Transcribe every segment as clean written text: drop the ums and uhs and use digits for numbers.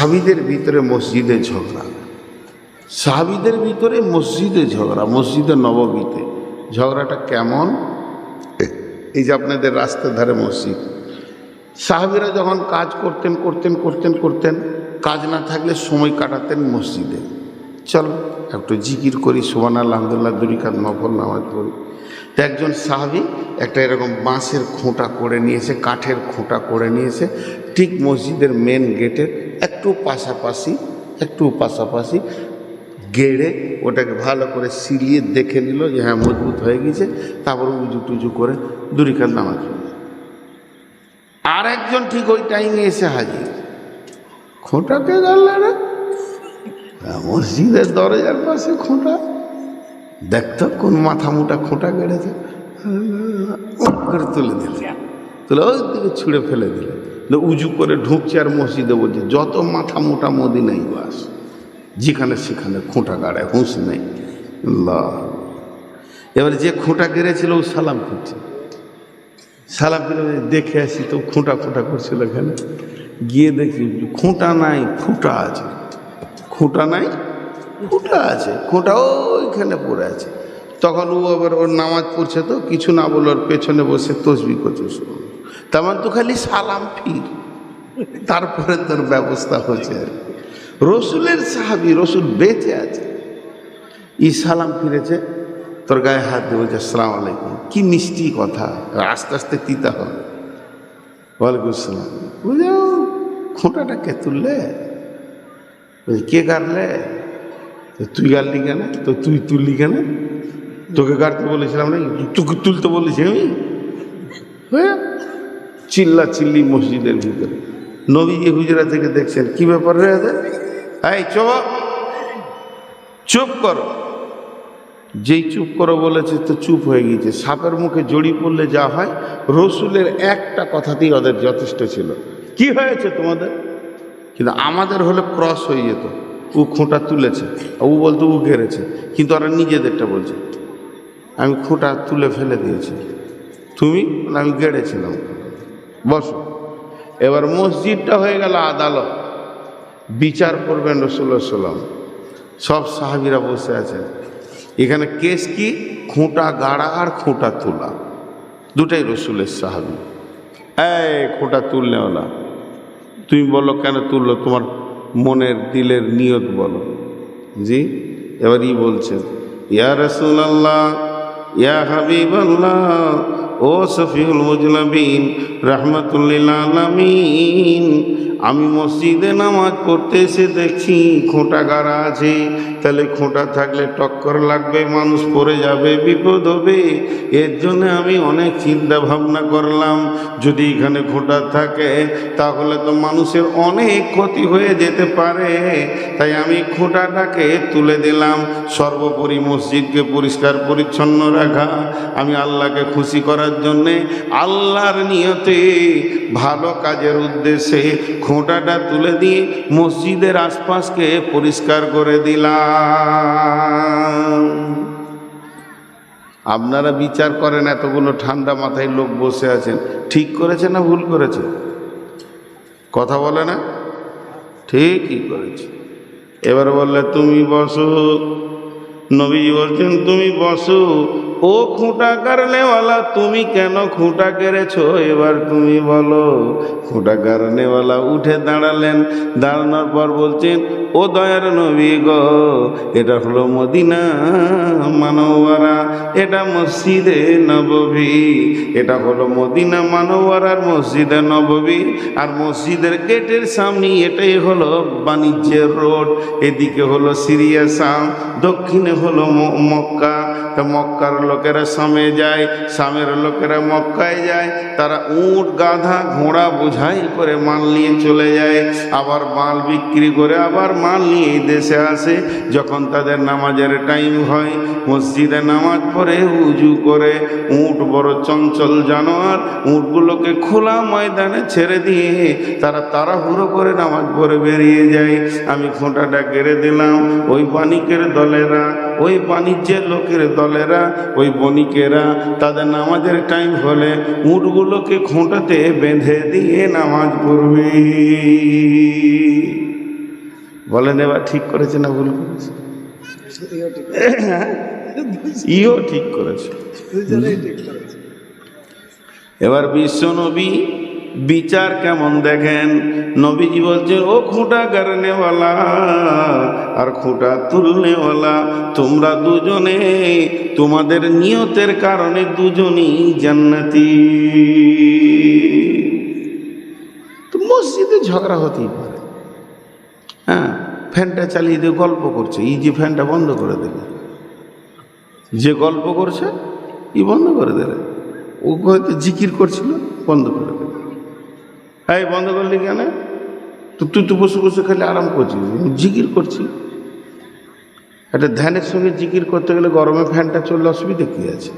সাহাবীদের ভিতরে মসজিদে ঝগড়া, সাহাবীদের ভিতরে মসজিদে ঝগড়া, মসজিদে নববীতে ঝগড়াটা কেমন? এই যে আপনাদের রাস্তার ধারে মসজিদ, সাহাবীরা যখন কাজ করতেন, কাজ না থাকলে সময় কাটাতেন মসজিদে। চলো একটু জিকির করি, সুবহানাল্লাহ আলহামদুলিল্লাহ, 2 রাকাত নফল নামাজ পড়ি। তো একজন সাহাবী একটা এরকম বাঁশের খোঁটা করে নিয়েছে, কাঠের খোঁটা করে নিয়েছে, ঠিক মসজিদের মেন গেটের একটু পাশাপাশি গেড়ে ওটাকে ভালো করে সিলিয়ে দেখে নিল যে হ্যাঁ মজবুত হয়ে গেছে, তারপর উজু টুজু করে 2 রাকাত নামাজ পড়ল। আর একজন ঠিক ওই টাইমে এসে হাজির। খোঁটাকে গেলে রে, মসজিদের দরজার পাশে খোঁটা, দেখতো কোন মাথা মোটা খোঁটা গেড়েছে, করে তুলে ওই দিকে ছুঁড়ে ফেলে দিলে। উজু করে ঢুকছে আর মসজিদে বলছে যত মাথা মোটা মদিনাই বাস, যেখানে সেখানে খোঁটা গাড়ায়, হুঁশ নেই। এবার যে খোঁটা গেড়েছিল ও সালাম ফিরছে, সালাম ফিরে দেখে আসি তো খোঁটা করছিল এখানে। গিয়ে দেখি খোঁটা নাই, ফুটা আছে। খোঁটা নাই, ফুটা আছে, খোঁটা ওইখানে পড়ে আছে। তখন ও আবার ওর নামাজ পড়ছে, তো কিছু না বলে ওর পেছনে বসে তসবিহ করছে। তার মানে তো খালি সালাম ফির, তারপরে তোর ব্যবস্থা হচ্ছে। রসুলের সাহাবী, রসুল বেঁচে আছে, ই সালাম ফিরেছে, তোর গায়ে হাত দিয়ে বলছে আসসালামু আলাইকুম। কি মিষ্টি কথা, আস্তে আস্তে তিতা হবে। ওয়ালাইকুম আসসালাম। বুঝো খোঁটাটা কে তুললে? কে গাড়লে? তুই গাড়লি কেন? তো তুই তুললি কেন? তোকে গাড়তে বলেছিলাম না, তোকে তুলতে বলেছি আমি? চিল্লি মসজিদের ভিতরে। নবী হুজরা থেকে দেখছেন কি ব্যাপার হয়েছে, এই চুপ করো। যেই চুপ করো বলেছে তো চুপ হয়ে গিয়েছে। সাপের মুখে জড়ি পড়লে যা হয়, রসুলের একটা কথাতেই ওদের যথেষ্ট ছিল। কি হয়েছে তোমাদের? কিন্তু আমাদের হলে ক্রস হয়ে যেত। ও খোঁটা তুলেছে, ও বলতো ও ঘেরেছে, কিন্তু ওরা নিজেদেরটা বলছে আমি খোঁটা তুলে ফেলে দিয়েছি, তুমি? আমি গেড়েছিলাম। বসো। এবার মসজিদটা হয়ে গেল আদালত, বিচার করবেন রাসূলুল্লাহ সাল্লাল্লাহু আলাইহি ওয়াসাল্লাম। সব সাহাবীরা বসে আছেন। এখানে কেস কি? খোঁটা গাড়া আর খোঁটা তোলা, দুটাই রসুলের সাহাবী। এই খোঁটা তুলনেওয়ালা, তুমি বলো কেন তুললো, তোমার মনের দিলের নিয়ত বলো। জি। এবার বলছেন ইয়া রাসূলুল্লাহ, ইয়া হাবিবাল্লাহ, ও শফিউল মুজনাবিন রাহমাতুল লিল আলামিন, আমি মসজিদে নামাজ পড়তে এসে দেখছি খোঁটা গাড়া আছে। তাহলে খোঁটা থাকলে টক্কর লাগবে, মানুষ পড়ে যাবে, বিপদ হবে। এর জন্য আমি অনেক চিন্তা ভাবনা করলাম, যদি এখানে খোঁটা থাকে তাহলে তো মানুষের অনেক ক্ষতি হয়ে যেতে পারে। তাই আমি খোঁটাটাকে তুলে দিলাম। সর্বোপরি মসজিদকে পরিষ্কার পরিচ্ছন্ন রাখা, আমি আল্লাহকে খুশি করার জন্যে, আল্লাহর নিয়তে, ভালো কাজের উদ্দেশ্যে খোঁটাটা তুলে দিয়ে মসজিদের আশপাশকে পরিষ্কার করে দিলাম। আপনারা বিচার করেন, এতগুলো ঠান্ডা মাথায় লোক বসে আছেন, ঠিক করেছে না ভুল করেছে? কথা বলে না? ঠিকই করেছে। এবার বললে তুমি বসো। নবী বলছেন তুমি বসো। ও খুঁটা গাড়নেওয়ালা, তুমি কেন খুঁটা কেড়েছো? এবার তুমি বলো। খুঁটা গাড়নেওয়ালা উঠে দাঁড়ালেন। দাঁড়ানোর পর বলছেন ও দয়ার নবী গো, এটা হলো মদিনা মানওয়ারা, এটা মসজিদে নববী। এটা হলো মদিনা মানওয়ারার মসজিদে নববী। আর মসজিদের গেটের সামনে এটাই হলো বাণিজ্যের রোড। এদিকে হলো সিরিয়া শাম, দক্ষিণে হলো মক্কা। তা মক্কার লোকেরা শামে যায়, শামের লোকেরা মক্কায় যায়। তারা উট গাধা ঘোড়া বোঝাই করে মাল নিয়ে চলে যায়, আবার মাল বিক্রি করে আবার মাল নিয়ে দেশে আসে। যখন তাদের নামাজের টাইম হয়, মসজিদে নামাজ পড়ে উজু করে, উট বড় চঞ্চল জানোয়ার, উটগুলোকে খোলা ময়দানে ছেড়ে দিয়ে তারা তাড়াহুড়ো করে নামাজ পড়ে বেরিয়ে যায়। আমি খোঁটাটা কেড়ে দিলাম। ওই বাণিকের দলেরা, ওই বাণিজ্যের লোকের দলেরা, ওই বণিকেরা তাদের নামাজের টাইম হলে উটগুলোকে খোঁটাতে বেঁধে দিয়ে নামাজ পড়বে। বলেন এবার ঠিক করেছে না ভুল করেছে? ইও ঠিক করেছে। এবার বিশ্ব নবী বিচার কেমন দেখেন। নবীজি বলছেন, ও খুঁটা গাড়নেওয়ালা আর খুঁটা তুলনেওয়ালা, তোমরা দুজনে তোমাদের নিয়তের কারণে দুজনই জান্নাতি। তো মসজিদে ঝগড়া হতেই পারে। হ্যাঁ, ফ্যানটা চালিয়ে দিয়ে গল্প করছে, এই যে ফ্যানটা বন্ধ করে দেবে, যে গল্প করছে ই বন্ধ করে দেবে। ও হয়তো জিকির করছিল, বন্ধ করে দেবে। এই বন্ধ করলি কেন? তো তুই তো বসে বসে খালি আরাম করছিস, জিকির করছি। একটা ধ্যানের সঙ্গে জিকির করতে গেলে গরমে ফ্যানটা চললে অসুবিধা কী আছে?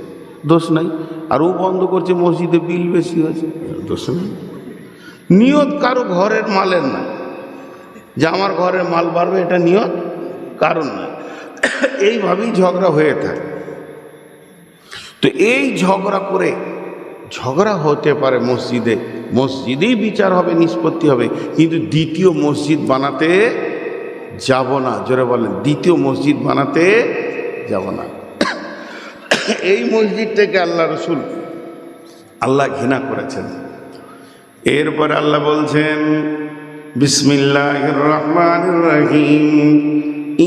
দোষ নাই। আর ও বন্ধ করছে, মসজিদে বিল বেশি হয়েছে, দোষ নেই। নিয়ত কারো ঘরের মালের না যে আমার ঘরের মাল বাড়বে, এটা নিয়ত কারণ না। এইভাবেই ঝগড়া হয়ে থাকে। তো এই ঝগড়া করে, ঝগড়া হতে পারে মসজিদে, মসজিদেই বিচার হবে, নিষ্পত্তি হবে, কিন্তু দ্বিতীয় মসজিদ বানাতে যাব না। জোরে বলেন, দ্বিতীয় মসজিদ বানাতে যাব না। এই মসজিদটাকে আল্লাহ রসুল আল্লাহ ঘৃণা করেছেন। এরপর আল্লাহ বলছেন, বিসমিল্লাহির রহমানির রহিম,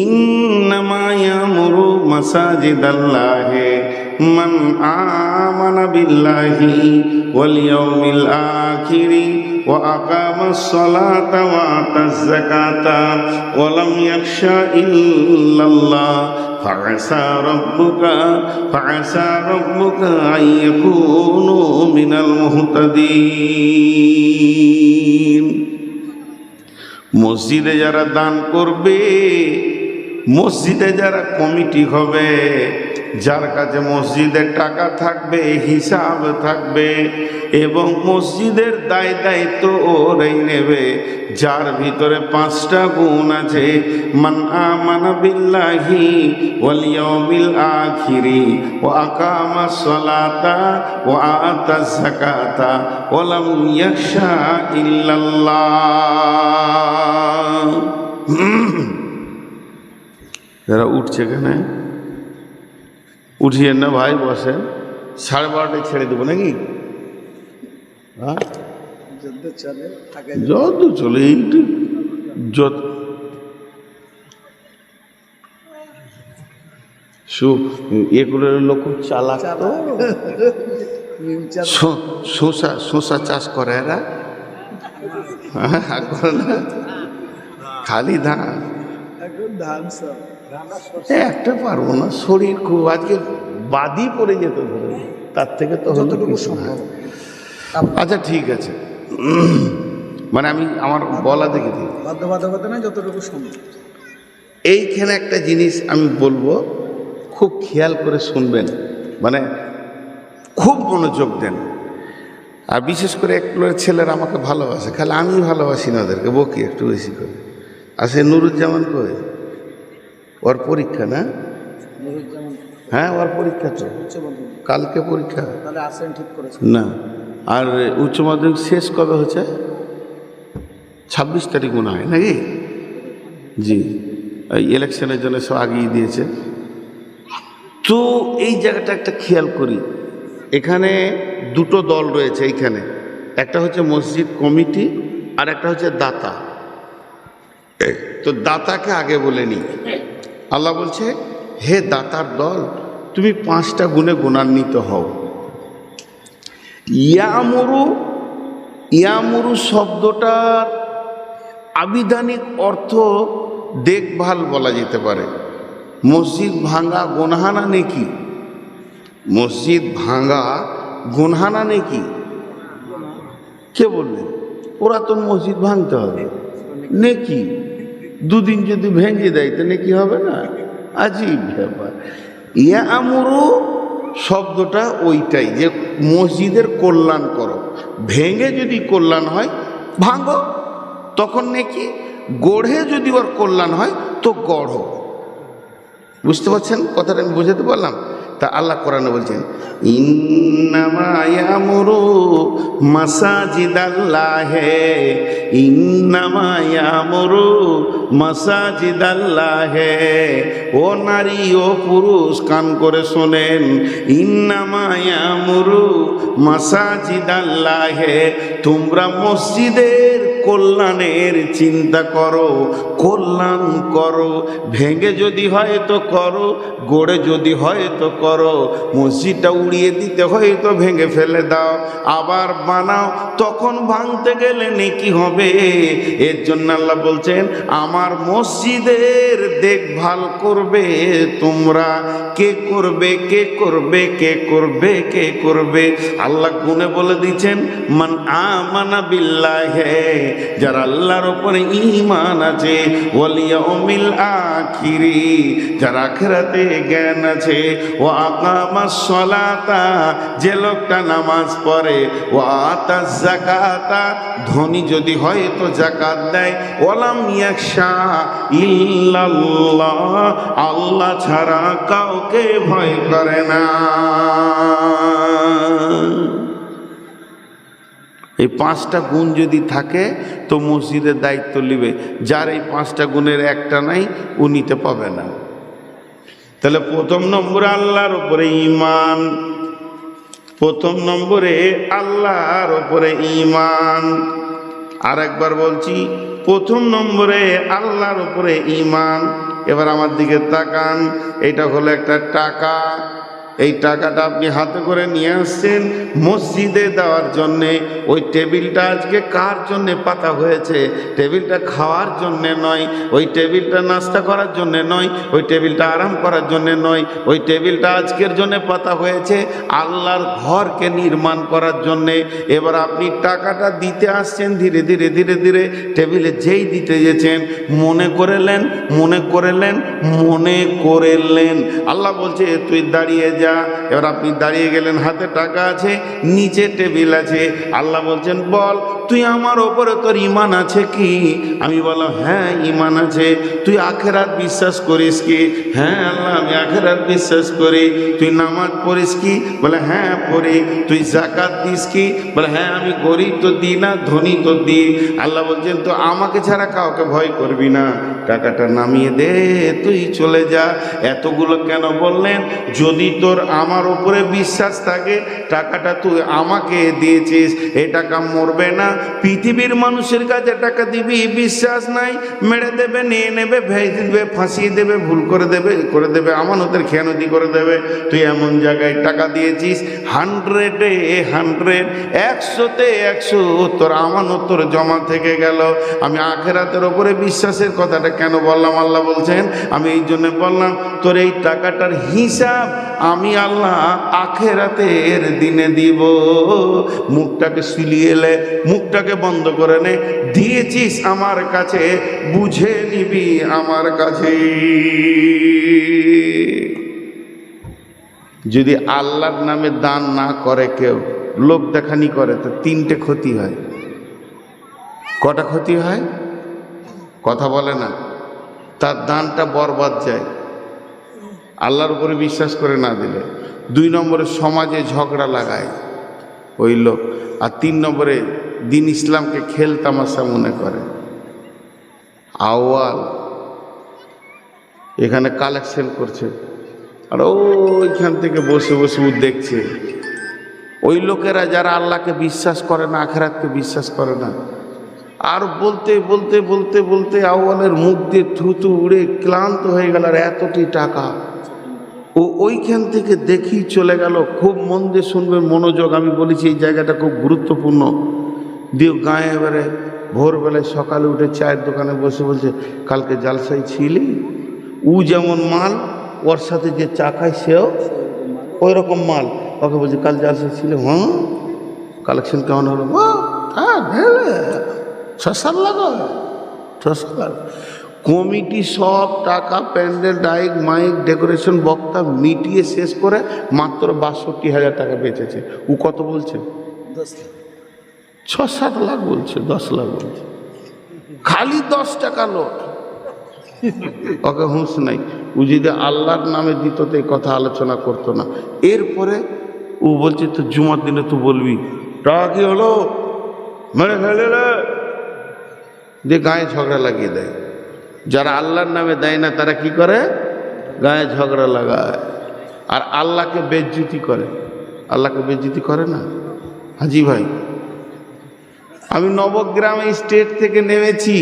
ইন্নামা ইয়ামুরু মাসাজিদাল্লাহি মান আমানা বিল্লাহি ওয়াল ইয়াউমিল আখিরি ওয়া আকামাস সালাতা ওয়া আতাজ যাকাতা ওয়া লাম ইয়াখশা ইল্লাল্লাহ ফাআসা রাব্বুকা আন ইয়াকুনু মিনাল মুহতাদিন। মসজিদে যারা দান করবে, মসজিদে যারা কমিটি হবে, যার কাছে মসজিদের টাকা থাকবে, হিসাব থাকবে, এবং মসজিদের দায় দায়িত্ব ওরাই নেবে, যার ভিতরে 5টা গুণ আছে। মান আমানা বিল্লাহি ওয়াল ইয়াউমিল আখিরি ওয়া আকামাস সালাতা ওয়া আতাজ যাকাতা ওয়া লাম ইয়াখশা ইল্লাল্লাহ। যারা উঠছে কেন? উঠিয়ে না ভাই, বসেন। 12:30 ছেড়ে দেবো নাকি? হ্যাঁ, যত চলে এইটু যত এগুলো লোক খুব চালাক তো, শসা চাষ করে এরা, খালি ধান। একটা পারবো না, শরীর খুব আজকে বাদই পড়ে যেত ধরে, তার থেকে তো হলো কিছু না। আচ্ছা ঠিক আছে, মানে আমি আমার বলা দেখে দিই, বাধ্যবাধকতা না, যতটুকু সম্ভব। এইখানে একটা জিনিস আমি বলবো, খুব খেয়াল করে শুনবেন, মানে খুব মনোযোগ দেন। আর বিশেষ করে একটু ছেলেরা আমাকে ভালোবাসে, খালি আমি ভালোবাসি না, ওদেরকে বকি একটু বেশি করে। আর সে নুরুজ্জামান কই, ওর পরীক্ষা না? হ্যাঁ, ওর পরীক্ষা তো কালকে পরীক্ষা না। আর উচ্চ মাধ্যমিক শেষ কবে হচ্ছে? 26 তারিখ মনে হয় নাকি? জি, এই ইলেকশনের জন্য সব আগিয়ে দিয়েছে। তো এই জায়গাটা একটা খেয়াল করি, এখানে দুটো দল রয়েছে। এইখানে একটা হচ্ছে মসজিদ কমিটি, আর একটা হচ্ছে দাতা। তো দাতাকে আগে বলে নি। আল্লাহ বলছে, হে দাতার দল, তুমি 5টা গুণে গুণান্বিত হও। ইয়ামুরু, ইয়ামুরু শব্দটার আবিধানিক অর্থ দেখভাল বলা যেতে পারে। মসজিদ ভাঙা গুনহানা নেকি? মসজিদ ভাঙা গুনহানা নেকি? কে বললেন? পুরাতন মসজিদ ভাঙতে হবে নেকি? 2 দিন যদি ভেঙে দেয় তো নেকি হবে না? আজীব ব্যাপার। ইয়ামুরু শব্দটা ওইটাই, যে মসজিদের কল্যাণ করো। ভেঙে যদি কল্যাণ হয় ভাঙো, তখন নেকি। গড়ে যদি ওর কল্যাণ হয় তো গড়ো। বুঝতে পারছেন কথাটা? আমি বোঝাতে পারলাম? তা আল্লাহ কোরআনে বলছেন, ইন্নামা ইয়ামুরু মাসাজিদাল্লাহি, ইন্নামা ইয়ামুরু মাসাজিদাল্লাহে। ও নারী ও পুরুষ কান করে শোনেন, ইন্নামা ইয়ামুরু মাসাজিদাল্লাহে, তোমরা মসজিদের কল্যাণের চিন্তা করো, কল্যাণ করো। ভেঙে যদি হয় তো করো, গড়ে যদি হয় তো করো। মসজিদটা উড়িয়ে দিতে হয় তো ভেঙে ফেলে দাও, আবার বানাও। তখন ভাঙতে গেলে নেকি হবে। এর জন্য আল্লাহ বলছেন, আমার মসজিদের দেখভাল করবে তোমরা। কে করবে, কে করবে, কে করবে, কে করবে? আল্লাহ গুনে বলে দিচ্ছেন, মান আমানা বিল্লাহে, যারা আল্লাহর উপরে ঈমান আছে, ওয়াল ইয়াউমিল আখিরি, যার আখিরাতে জ্ঞান আছে, ওয়া আকামাস সালাতা, যে লোকটা নামাজ পড়ে, ওয়া আতাজ যাকাতা, ধনী যদি হয় তো যাকাত দেয়, ওয়ালাম ইয়াখশা ইল্লাল্লাহ, আল্লাহ ছাড়া কাউকে ভয় করে না। এই পাঁচটা গুণ যদি থাকে তো মসজিদের দায়িত্ব নিবে। যার এই পাঁচটা গুণের একটা নাই, ও নিতে পাবে না। তাহলে প্রথম নম্বরে আল্লাহর উপরে ঈমান, প্রথম নম্বরে আল্লাহর উপরে ঈমান। আর একবার বলছি, প্রথম নম্বরে আল্লাহর উপরে ঈমান। এবার আমার দিকে তাকান, এটা হলো একটা টাকা। এই টাকাটা আপনি হাতে করে নিয়ে আসছেন মসজিদে দেওয়ার জন্যে। ওই টেবিলটা আজকে কার জন্যে পাতা হয়েছে? টেবিলটা খাওয়ার জন্যে নয়, ওই টেবিলটা নাস্তা করার জন্যে নয়, ওই টেবিলটা আরাম করার জন্যে নয়। ওই টেবিলটা আজকের জন্যে পাতা হয়েছে আল্লাহর ঘরকে নির্মাণ করার জন্যে। এবার আপনি টাকাটা দিতে আসছেন, ধীরে ধীরে ধীরে ধীরে টেবিলে যেই দিতে গেছেন, মনে করেলেন, মনে করেলেন, মনে করেলেন, আল্লাহ বলছে তুই দাঁড়িয়ে যা। এবার আপনি দাঁড়িয়ে গেলেন, হাতে টাকা আছে, নিচে টেবিল আছে। আল্লাহ বলছেন, বল তুই আমার ওপরে তোর ঈমান আছে কি? আমি বললাম, হ্যাঁ ঈমান আছে। তুই আখিরাত বিশ্বাস করিস কি? হ্যাঁ আল্লাহ, আমি আখিরাত বিশ্বাস করি। তুই নামাজ পড়িস কি? বলে হ্যাঁ পড়ি। তুই যাকাত দিস কি? বলে হ্যাঁ, আমি গরিব তো দিই না, ধনী তো দিই। আল্লাহ বলছেন, তো আমাকে ছাড়া কাউকে ভয় করবি না। টাকাটা নামিয়ে দে, তুই চলে যা। এতগুলো কেন বললেন? যদি তোর আমার উপরে বিশ্বাস থাকে, টাকাটা তুই আমাকে দিয়েছিস, এ টাকা মরবে না। পৃথিবীর মানুষের কাছে টাকা দিবি, বিশ্বাস নাই, মেরে দেবে, নিয়ে নেবে, ভেজে দেবে, ফাঁসিয়ে দেবে, ভুল করে দেবে, আমানতের খেয়ানতি করে দেবে। তুই এমন জায়গায় টাকা দিয়েছিস, 100-এ 100, 100-তে 100 তোর আমানত তোর জমা থেকে গেল। আমি আখিরাতের ওপরে বিশ্বাসের কথাটা কেন বললাম? আল্লাহ বলছেন, আমি এই জন্য বললাম, তোর এই টাকাটার হিসাব আমি আল্লাহ আখিরাতের দিনে দিব। মুখটাকে সিলিয়ে লে, মুখটাকে বন্ধ করে নে। দিয়েছিস আমার কাছে, বুঝে নিবি আমার কাছে। যদি আল্লাহর নামে দান না করে কেউ, লোক দেখানি করে, তো 3টে ক্ষতি হয়। কটা ক্ষতি হয়? কথা বলে না। তার দানটা বরবাদ যায়, আল্লাহর উপরে বিশ্বাস করে না দিলে। 2 নম্বরে সমাজে ঝগড়া লাগায় ওই লোক। আর 3 নম্বরে দিন ইসলামকে খেল তামাশা মনে করে। আওয়াল এখানে কালেকশন করছে, আর ওইখান থেকে বসে বসে ও দেখছে। ওই লোকেরা যারা আল্লাহকে বিশ্বাস করে না, আখিরাতকে বিশ্বাস করে না, আর বলতে বলতে বলতে বলতে আওয়ালের মুখ দিয়ে থুতু উড়ে ক্লান্ত হয়ে গেল। আর এতটি টাকা ও ওইখান থেকে দেখি চলে গেল। খুব মন দিয়ে শুনবে, মনোযোগ। আমি বলেছি এই জায়গাটা খুব গুরুত্বপূর্ণ। দিয়ে গায়ে এবারে ভোরবেলায় সকালে উঠে চায়ের দোকানে বসে বলছে, কালকে জালসাই ছিলি? ও যেমন মাল, ওর সাথে যে চা খায় সেও ওই রকম মাল। ওকে বলছে, কাল জালসাই ছিল? হ্যাঁ। কালেকশন কেমন হলো? হ্যাঁ, ঢেলে 6-7 লাখ। 6-7 লাখ। কমিটি সব টাকা, প্যান্ডেল, ডাইক, মাইক, ডেকোরেশন, বক্তা মিটিয়ে শেষ করে মাত্র 62,000 টাকা বেঁচেছে। ও কত বলছে? 6-7 লাখ বলছে, 10 লাখ বলছে। খালি 10 টাকা লোট। ওকে হুঁশ নাই। ও যদি আল্লাহর নামে দিত তো এই কথা আলোচনা করতো না। এরপরে ও বলছে, তো জুমার দিনে তুই বলবি টাকা কি হলো, মেরে ফেলে দিয়ে গায়ে ঝগড়া লাগিয়ে দেয়। যারা আল্লাহর নামে দেয় না তারা কি করে? গায়ে ঝগড়া লাগায় আর আল্লাহকে বেজ্জতি করে। আল্লাহকে বেজ্জতি করে না? হাজি ভাই, আমি নবগ্রামে স্টেট থেকে নেমেছি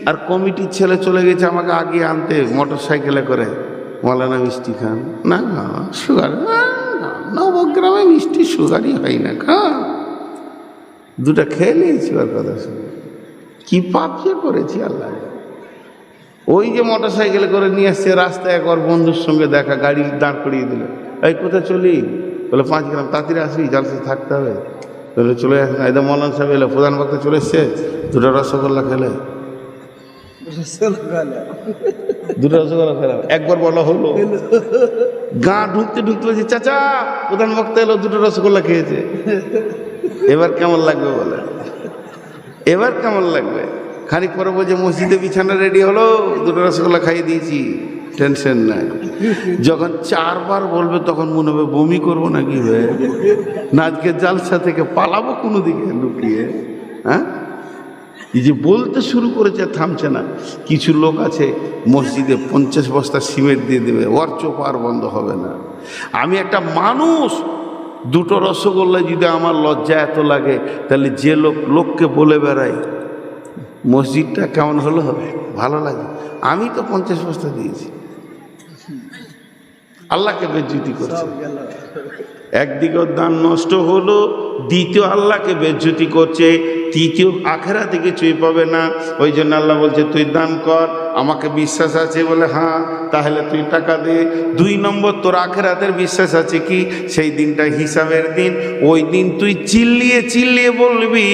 আর কমিটির ছেলে চলে গেছে আমাকে আগে আনতে মোটর সাইকেলে করে। মৌলানা মিষ্টি খান? না সুগার, নবগ্রামে মিষ্টি সুগারই হয় না, দুটা খেয়ে নিয়েছি ওর কথা শুনে। কি পাপ যে করেছি আল্লাহ। ওই যে মোটর সাইকেলে করে নিয়ে আসছে, রাস্তায় একবার বন্ধুর সঙ্গে দেখা, গাড়ি দাঁড় করিয়ে দিল। এই কোথায় চলি? বলে 5 গ্রাম। তাড়াতাড়ি আসবি, জালসা থাকতে হবে। বলে চলে আসে না, এদের মৌলানা সাহেব এলো, প্রধান বক্তা চলে এসছে, দুটো রসগোল্লা খেলে। দুটো রসগোল্লা খেলাম, একবার বলা হলো। গা ঢুকতে ঢুকতে বলছি, চাচা প্রধান বক্তা এলো, দুটো রসগোল্লা খেয়েছে। এবার কেমন লাগবে বলে? এবার কেমন লাগবে? খানিক পরে বলছে মসজিদে বিছানা রেডি হলো, দুটো রসগোল্লা খাইয়ে দিয়েছি, টেনশন নাই। যখন 4 বার বলবে তখন মনে হবে বমি করবো নাকি হয়ে না, আজকে জালসা থেকে পালাবো কোনো দিকে লুকিয়ে। হ্যাঁ, এই যে বলতে শুরু করেছে থামছে না। কিছু লোক আছে মসজিদে 50 বস্তা সিমেন্ট দিয়ে দেবে, ওর চোখ আর বন্ধ হবে না। আমি একটা মানুষ, দুটো রসগোল্লা যদি আমার লজ্জা এত লাগে, তাহলে যে লোককে বলে বেড়াই মসজিদটা কেমন হলো হবে, ভালো লাগে। আমি তো 50 বস্তা দিয়েছি। আল্লাহকে বেজ্জতি করছে। একদিকে দান নষ্ট হলো, দ্বিতীয় আল্লাহকে বেজ্জতি করছে, তৃতীয় আখেরাতে কিছুই পাবে না। ওই জন্য আল্লাহ বলছে তুই দান কর, আমাকে বিশ্বাস আছে বলে হ্যাঁ, তাহলে তুই টাকা দে। 2 নম্বর, তোর আখেরাতের বিশ্বাস আছে কি? সেই দিনটা হিসাবের দিন। ওই দিন তুই চিল্লিয়ে চিল্লিয়ে বলবি,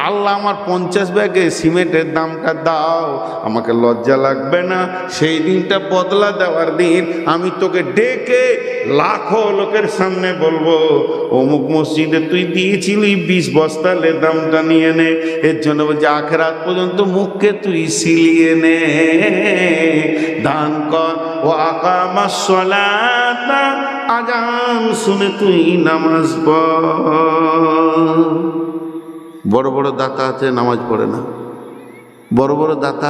আল্লাহ আমার 50 ব্যাগে সিমেন্টের দামটা দাও, আমাকে লজ্জা লাগবে না? সেই দিনটা বদলা দেওয়ার দিন। আমি তোকে ডেকে লাখো লোকের সামনে বলবো, অমুক মসজিদে তুই দিয়েছিলি 20 বস্তা, লে দামটা নিয়ে নে। এর জন্য বলছে আখেরাত পর্যন্ত মুখকে তুই সিলিয়ে নে, দান কর। ও আকামাস সালাতা, আজান শুনে তুই নামাজ পড়। বড় বড় দাতা আছে নামাজ পড়ে না? বড় বড় দাতা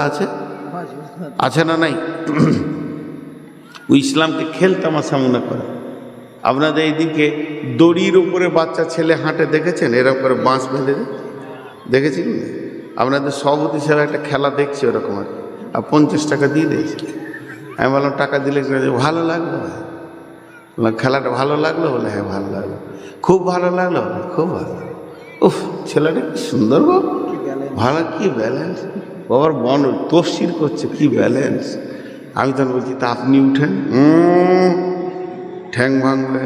আছে না নাই? ওই ইসলামকে খেলতামাশা মনে করে। আপনাদের এইদিকে দড়ির উপরে বাচ্চা ছেলে হাঁটে দেখেছেন? এরকম করে বাঁশ বেঁধে দেখেছেন? আপনাদের সভাপতি সাহেব একটা খেলা দেখছে ওরকম আর 50 টাকা দিয়ে দিয়েছে। আমি বললাম টাকা দিলে ভালো লাগলো? খেলাটা ভালো লাগলো? বলে হ্যাঁ ভালো লাগলো। খুব ভালো লাগলো? খুব ভালো। উফ, ছেলেটা কি সুন্দর গো, ভালো, কি ব্যালেন্স। বাবার মন তফসির করছে, কি ব্যালেন্স। আমি তখন বলছি তা আপনি উঠেন, ঠ্যাং ভাঙবে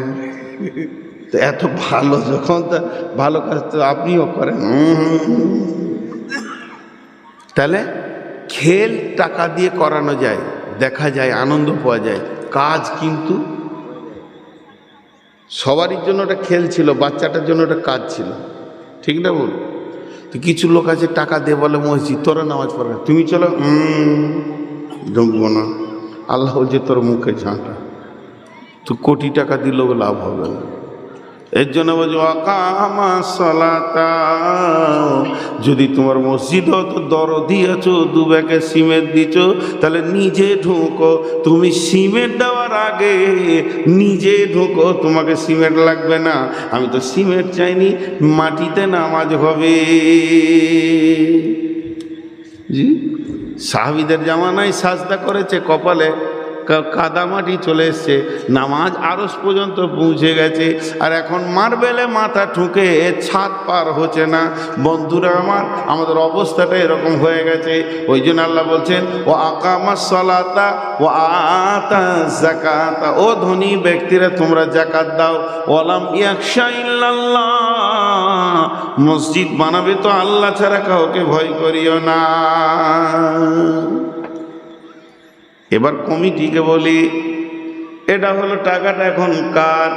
তো। এত ভালো যখন, তা ভালো কাজ তো আপনিও করেন। তাহলে খেল টাকা দিয়ে করানো যায়, দেখা যায়, আনন্দ পাওয়া যায়। কাজ কিন্তু সবারই জন্য ওটা খেল ছিল, বাচ্চাটার জন্য ওটা কাজ ছিল, ঠিক না বল? তো কিছু লোক আছে টাকা দিয়ে বলে মসজিদ, তোরা নামাজ পড়ে না, তুমি চলো, ঢুকবো না। আল্লাহ বলছে তোর মুখে ঝাঁটা, তো কোটি টাকা দিলেও লাভ হবে না। এর জন্য বলছো আকামা সালাতা, যদি তোমার মসজিদ হতো দরদি আছো, 2 ব্যাগে সিমেন্ট দিছো, তাহলে নিজে ঢুকো। তুমি সিমেন্ট দেওয়ার আগে নিজে ঢুকো, তোমাকে সিমেন্ট লাগবে না। আমি তো সিমেন্ট চাইনি, মাটিতে নামাজ হবে। জি, সাহাবীদের জামানায় সাজদা করেছে, কপালে কাদামাটি চলে এসছে, নামাজ আরশ পর্যন্ত পৌঁছে গেছে। আর এখন মার্বেলে মাথা ঠুকে ছাদ পার হচ্ছে না। বন্ধুরা আমার, আমাদের অবস্থাটা এরকম হয়ে গেছে। ওই জন্য আল্লাহ বলছেন ও আকামাস সালাতা ও আতা যাকাতা, ও ধনী ব্যক্তিরা তোমরা যাকাত দাও। ওয়ালাম ইয়াখশা ইল্লাল্লাহ, মসজিদ বানাবে তো আল্লাহ ছাড়া কাউকে ভয় করিও না। এবার কমিটিকে বলি, এটা হলো টাকাটা এখন কার?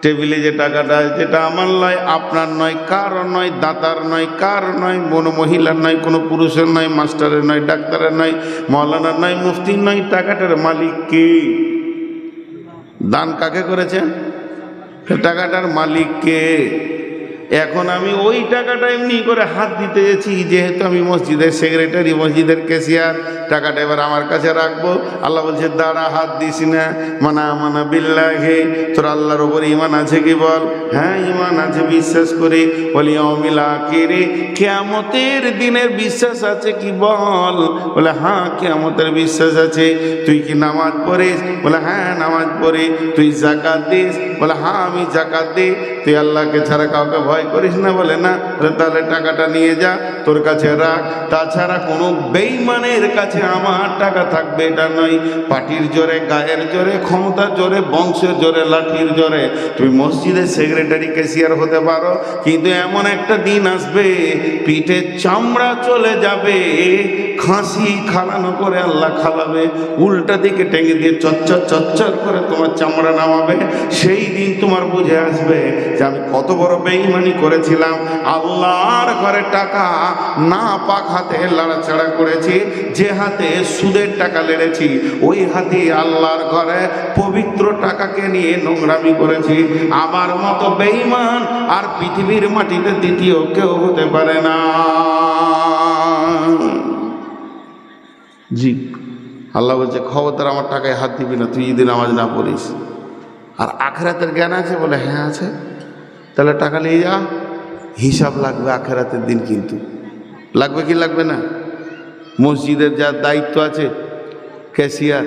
টেবিলে যে টাকাটা, যেটা আমার নয়, আপনার নয়, কারো নয়, দাতার নয়, কার নয়, কোনো মহিলার নয়, কোনো পুরুষের নয়, মাস্টারের নয়, ডাক্তারের নয়, মৌলানার নয়, মুফতির নয়। টাকাটার মালিক কে? দান কাকে করেছেন? টাকাটার মালিক কে? এখন আমি ওই টাকাটা এমনি করে হাত দিতে গেছি, যেহেতু আমি মসজিদের সেক্রেটারি, মসজিদের ক্যাশিয়ার, টাকাটা এবার আমার কাছে রাখবো। আল্লাহ বলছে দাঁড়া, হাত দিস না। মানা বিল্লাহি, তোর আল্লাহর ওপর ঈমান আছে কি বল? হ্যাঁ ঈমান আছে, বিশ্বাস করি। বলি ইয়াউমিল আখিরে, কিয়ামতের দিনের বিশ্বাস আছে কি বল? বলে হ্যাঁ কিয়ামতের বিশ্বাস আছে। তুই কি নামাজ পড়িস? বলে হ্যাঁ নামাজ পড়ি। তুই যাকাত দিস? বলে হ্যাঁ আমি যাকাত দিই। তুই আল্লাহকে ছাড়া কাউকে ভয় করিস না? বলে না। তাহলে টাকাটা নিয়ে যা, তোর কাছে রাখ। তাছাড়া কোনো বেঈমানের কাছে আমার টাকা থাকবে এটা নয়। পার্টির জোরে, গায়ের জোরে, ক্ষমতার জোরে, বংশের জোরে, লাঠির জোরে তুমি মসজিদের সেক্রেটারি ক্যাশিয়ার হতে পারো, কিন্তু এমন একটা দিন আসবে পিঠে চামড়া চলে যাবে, খাসি খালানো করে আল্লাহ খালাবে, উল্টা দিকে টেঙে দিয়ে চচ্চর চচ্চর করে তোমার চামড়া নামাবে। সেই দিন তোমার বুঝে আসবে যে আমি কত বড় বেঈমানি করেছিলাম। আল্লাহর ঘরে টাকা না পাক হাতে লাড়াচাড়া করেছি, যে হাতে সুদের টাকা লেড়েছি ওই হাতে আল্লাহর ঘরে পবিত্র টাকাকে নিয়ে নোংরামি করেছি। আমার মতো বেঈমান আর পৃথিবীর মাটিতে দ্বিতীয় কেউ হতে পারে না। জি, আল্লাহ বলছে খবরদার আমার টাকায় হাত দিবি না, তুই যদি নামাজ না পড়িস। আর আখেরাতের জ্ঞান আছে? বলে হ্যাঁ আছে। তাহলে টাকা নিয়ে যা, হিসাব লাগবে আখেরাতের দিন। কিন্তু লাগবে কি লাগবে না? মসজিদের যার দায়িত্ব আছে ক্যাশিয়ার,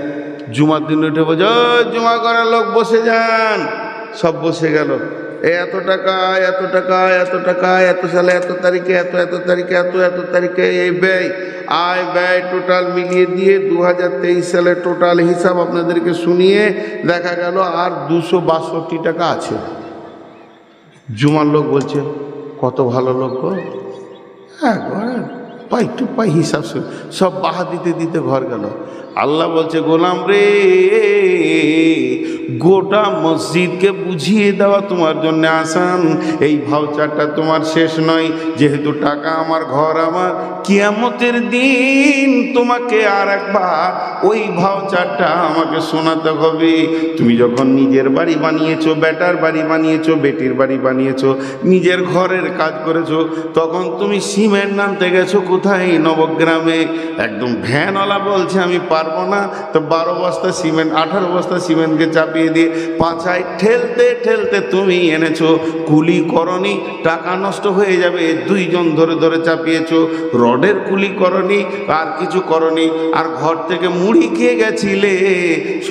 জুমার দিন উঠে বলছে জুমা করার লোক বসে যান, সব বসে গেল। এত টাকা, এত টাকা, এত টাকা, এত সালে এত তারিখে, এত তারিখে, এত তারিখে এই ব্যয়, আয় ব্যয় টোটাল মিলিয়ে দিয়ে 2023 সালের টোটাল হিসাব আপনাদেরকে শুনিয়ে দেখা গেল আর 262 টাকা আছে। জুমার লোক বলছে কত ভালো লোক গো, হ্যাঁ পাই টু পাই হিসাব সব বাহা দিতে দিতে ঘর গেল। আল্লাহ বলছে গোলাম রে, গোটা মসজিদকে বুঝিয়ে দেওয়া তোমার জন্য আসান। এই ভাউচারটা তোমার শেষ নয়, যেহেতু টাকা আমার, ঘর আমার। কিয়ামতের দিন তোমাকে আর একবার ওই ভাউচারটা আমাকে শোনাতে হবে। তুমি যখন নিজের বাড়ি বানিয়েছো, বেটার বাড়ি বানিয়েছো, বেটির বাড়ি বানিয়েছো, নিজের ঘরের কাজ করেছো, তখন তুমি সিমেন্ট আনতে গেছো কোথায়? নবগ্রামে। একদম ভ্যানওয়ালা বলছে আমি পারবো না, তো 12 বস্তা সিমেন্ট, 18 বস্তা সিমেন্টকে চাপিয়ে দিয়ে পাছায় ঠেলতে ঠেলতে তুমি এনেছো। কুলি করনি, টাকা নষ্ট হয়ে যাবে, 2 জন ধরে ধরে চাপিয়েছো। রডের কুলি করনি, আর কিছু করনি, আর ঘর থেকে মুড়ি খেয়ে গেছিলে।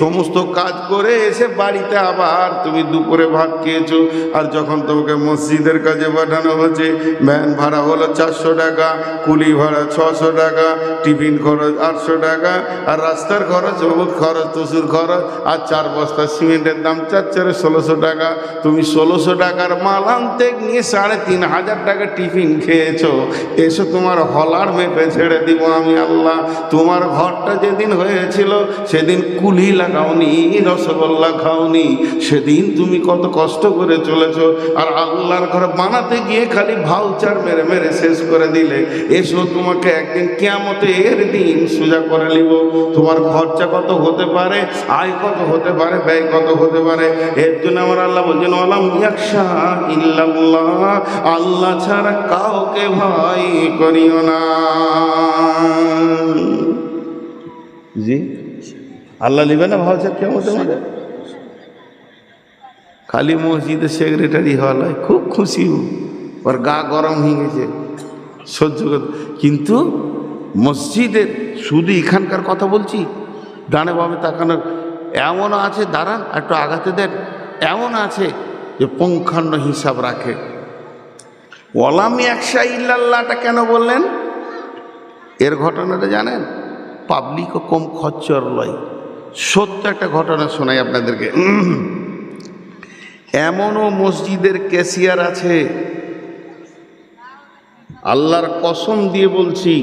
সমস্ত কাজ করে এসে বাড়িতে আবার তুমি দুপুরে ভাত খেয়েছো। আর যখন তোমাকে মসজিদের কাজে পাঠানো হচ্ছে, ভ্যান ভাড়া হলো 400 টাকা, কুলি ভাড়া 600 টাকা, টিফিন খরচ 800 টাকা, আর রাস্তার খরচ, অমুক খরচ, তসুর খরচ, আর 4 বস্তা সিমেন্টের দাম 4 1600 টাকা। তুমি 1600 টাকার মাল আনতে নিয়ে 3500 টাকা টিফিন খেয়েছো। এসো তোমার হলার মেপে ছেড়ে দিব আমি আল্লাহ। তোমার ঘরটা যেদিন হয়েছিল সেদিন কুলি লাগাওনি, রসগোল্লা খাওনি, সেদিন তুমি কত কষ্ট করে চলেছো। আর আল্লাহর ঘর বানাতে গিয়ে খালি ভাউচার মেরে মেরে শেষ করে দিলে। এসো তোমাকে একদিন কিয়ামতের দিন সোজা করে নিব। তোমার খরচা কত হতে পারে, আয় কত হতে পারে, ব্যয় কত হতে পারে। এর জন্য আমার আল্লাহ বলছেন ওয়ালাম ইয়াখশা ইল্লাল্লাহ, আল্লাহ ছাড়া কাউকে ভয় করিও না। জি, আল্লাহ নিবে না ভাউচার কিয়ামতের মাঠে? খালি মসজিদের সেক্রেটারি হওয়া নয়, খুব খুশি, ওর গা গরম হয়ে গেছে সহ্য করতে। কিন্তু মসজিদের, শুধু এখানকার কথা বলছি, ডানে বামে তাকানোর এমনও আছে, দাঁড়ান একটু আগাতে দেন, এমন আছে যে পুঙ্খান্ন হিসাব রাখে। ওয়ালাম ইয়াখশা ইল্লাল্লাহটা কেন বললেন? এর ঘটনাটা জানেন? পাবলিকও কম খচ্চর লয়। সত্য একটা ঘটনা শোনাই আপনাদেরকে। এমনও মসজিদের ক্যাশিয়ার আছে, আল্লাহর কসম দিয়ে বলছি,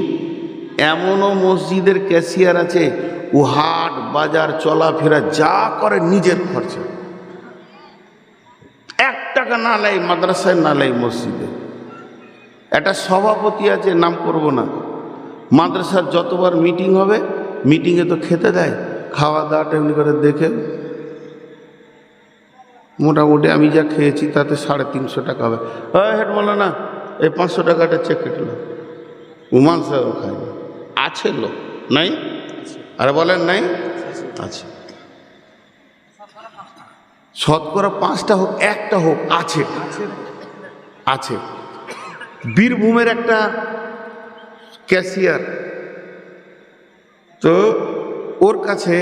এমনও মসজিদের ক্যাশিয়ার আছে, ও হাট বাজার চলাফেরা যা করে নিজের খরচা, 1 টাকা না লাই মাদ্রাসায়, না লাই মসজিদে। একটা সভাপতি আছে, নাম করব না, মাদ্রাসার যতবার মিটিং হবে, মিটিংয়ে তো খেতে দেয়, খাওয়া দাওয়া এমনি করে দেখে মোটামুটি আমি যা খেয়েছি তাতে 350 টাকা হবে। হেড বলো না, এই 500 টাকাটা চেক কেটে উমান সাহেব খায়নি, আছে লোক নাই? আরে বলেন নাই? আছে। শতকরা 5টা হোক, 1টা হোক, আছে আছে। বীরভূমের একটা ক্যাশিয়ার, তো ওর কাছে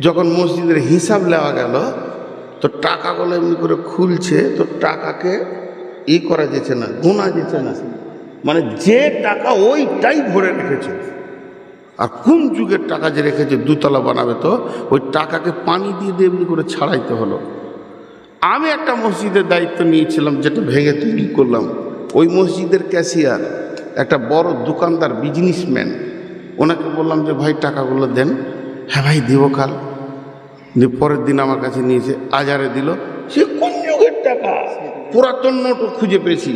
যখন মসজিদের হিসাব নেওয়া গেল, তো টাকাগুলো এমনি করে খুলছে, তো টাকাকে করা যেছে না, গোনা যেছে না, মানে যে টাকা ওইটাই ভরে রেখেছে। আর কোন যুগের টাকা যে রেখেছে, 2 তলা বানাবে, তো ওই টাকাকে পানি দিয়ে দিয়ে এমনি করে ছাড়াইতে হলো। আমি একটা মসজিদের দায়িত্ব নিয়েছিলাম, যেটা ভেঙে তৈরি করলাম। ওই মসজিদের ক্যাশিয়ার একটা বড় দোকানদার, বিজনেসম্যান, ওনাকে বললাম যে ভাই টাকাগুলো দেন। হ্যাঁ ভাই দিব কাল। পরের দিন আমার কাছে নিয়েছে, আজারে দিল। সে কোন যুগের টাকা, পুরাতন নোটও খুঁজে পেয়েছি,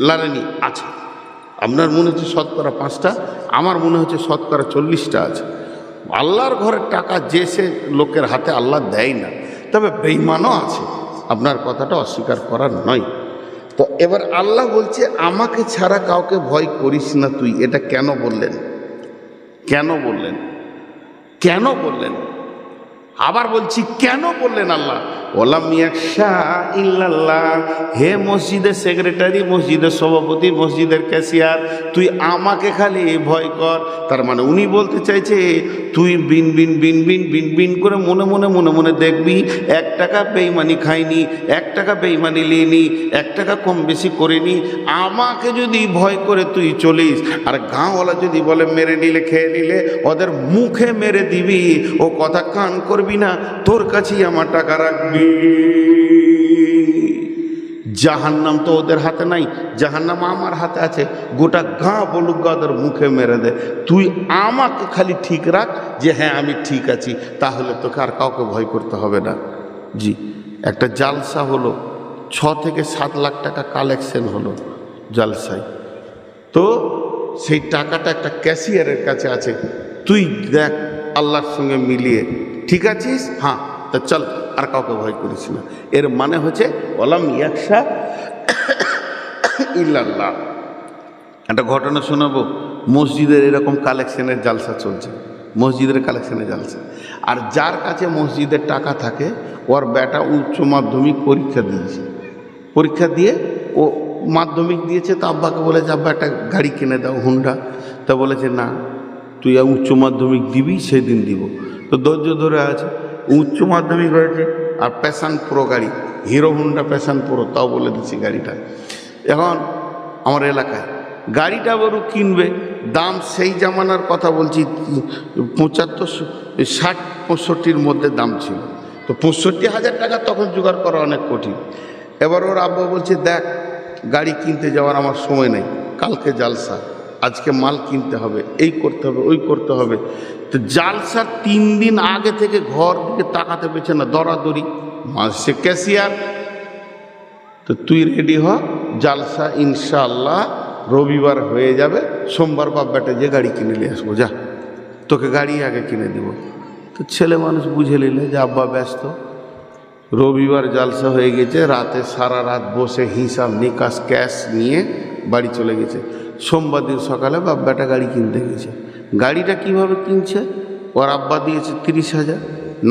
লারেনি আছে। আপনার মনে হচ্ছে শতকরা 5টা, আমার মনে হচ্ছে শতকরা 40টা আছে। আল্লাহর ঘরের টাকা যে সে লোকের হাতে আল্লাহ দেয় না, তবে বেঈমানও আছে, আপনার কথাটা অস্বীকার করার নয়। তো এবার আল্লাহ বলছে আমাকে ছাড়া কাউকে ভয় করিস না তুই। এটা কেন বললেন? কেন বললেন? কেন বললেন? আবার বলছি কেন বললেন আল্লাহ? ওলাম ইয়াখশা ইল্লাল্লাহ। হে মসজিদের সেক্রেটারি, মসজিদের সভাপতি, মসজিদের ক্যাশিয়ার, তুই আমাকে খালি ভয় কর। তার মানে উনি বলতে চাইছে তুই বিন বিন বিন বিন বিন বিন করে মনে মনে মনে মনে দেখবি 1 টাকা বেইমানি খাইনি, 1 টাকা বেইমানি লিনি, 1 টাকা কম বেশি করিনি। আমাকে যদি ভয় করে তুই চলিস, আর গাঁওয়ালা যদি বলে মেরে নিলে খেয়ে নিলে, ওদের মুখে মেরে দিবি, ও কথা কান করবি না, তোর কাছেই আমার টাকা রাখবি। জাহান্নাম তো ওদের হাতে নাই, জাহান্নাম আমার হাতে আছে। গোটা গাঁ বলুক গা, ওদের মুখে মেরে দে। তুই আমাকে খালি ঠিক রাখ যে হ্যাঁ আমি ঠিক আছি, তাহলে তোকে আর কাউকে ভয় করতে হবে না। জি, একটা জালসা হলো, 6 থেকে 7 লাখ টাকা কালেকশন হলো জালসায়। তো সেই টাকাটা একটা ক্যাশিয়ারের কাছে আছে। তুই দেখ আল্লাহর সঙ্গে মিলিয়ে ঠিক আছিস? হ্যাঁ, তা চল, আর কাউকে ভয় করিস না। এর মানে হচ্ছে ওলাম ইয়াখশা ইল্লাল্লাহ। একটা ঘটনা শোনাবো। মসজিদের এরকম কালেকশনের জালসা চলছে, মসজিদের কালেকশনের জালসা। আর যার কাছে মসজিদের টাকা থাকে, ওর বেটা উচ্চ মাধ্যমিক পরীক্ষা দিয়েছে। পরীক্ষা দিয়ে ও মাধ্যমিক দিয়েছে, তো আব্বাকে বলেছে আব্বা একটা গাড়ি কিনে দাও, হুন্ডা। তা বলেছে না, তুই উচ্চ মাধ্যমিক দিবি, সেদিন দিব। তো ধৈর্য ধরে আছে। উচ্চ মাধ্যমিক হয়েছে, আর প্যাশন প্রো গাড়ি, হিরো হুন্ডা প্যাশন প্রো, তাও বলে দিচ্ছি গাড়িটা। এখন আমার এলাকায় গাড়িটা বড় কিনবে, দাম সেই জামানার কথা বলছি 60-65 মধ্যে দাম ছিল। তো 65,000 টাকা তখন জোগাড় করা অনেক কঠিন। এবার ওর আব্বা বলছে দেখ, গাড়ি কিনতে যাওয়ার আমার সময় নেই, কালকে জালসা, আজকে মাল কিনতে হবে, এই করতে হবে, ওই করতে হবে। তো জালসার 3 দিন আগে থেকে ঘর দিকে তাকাতে পেছে না, দরাদরি। সে ক্যাশিয়ার, তো তুই রেডি হ, জালসা ইনশাআল্লাহ রবিবার হয়ে যাবে, সোমবার বাপ বেটা যে গাড়ি কিনে নিয়ে আসবো, যা তোকে গাড়ি আগে কিনে দিব। তো ছেলে মানুষ বুঝে নিলে যে আব্বা ব্যস্ত। রবিবার জালসা হয়ে গেছে, রাতে সারা রাত বসে হিসাব নিকাশ ক্যাশ নিয়ে বাড়ি চলে গেছে। সোমবার দিন সকালে বাপ বেটা গাড়ি কিনতে গেছে। গাড়িটা কিভাবে কিনছে? ওর আব্বা দিয়েছে 30,000,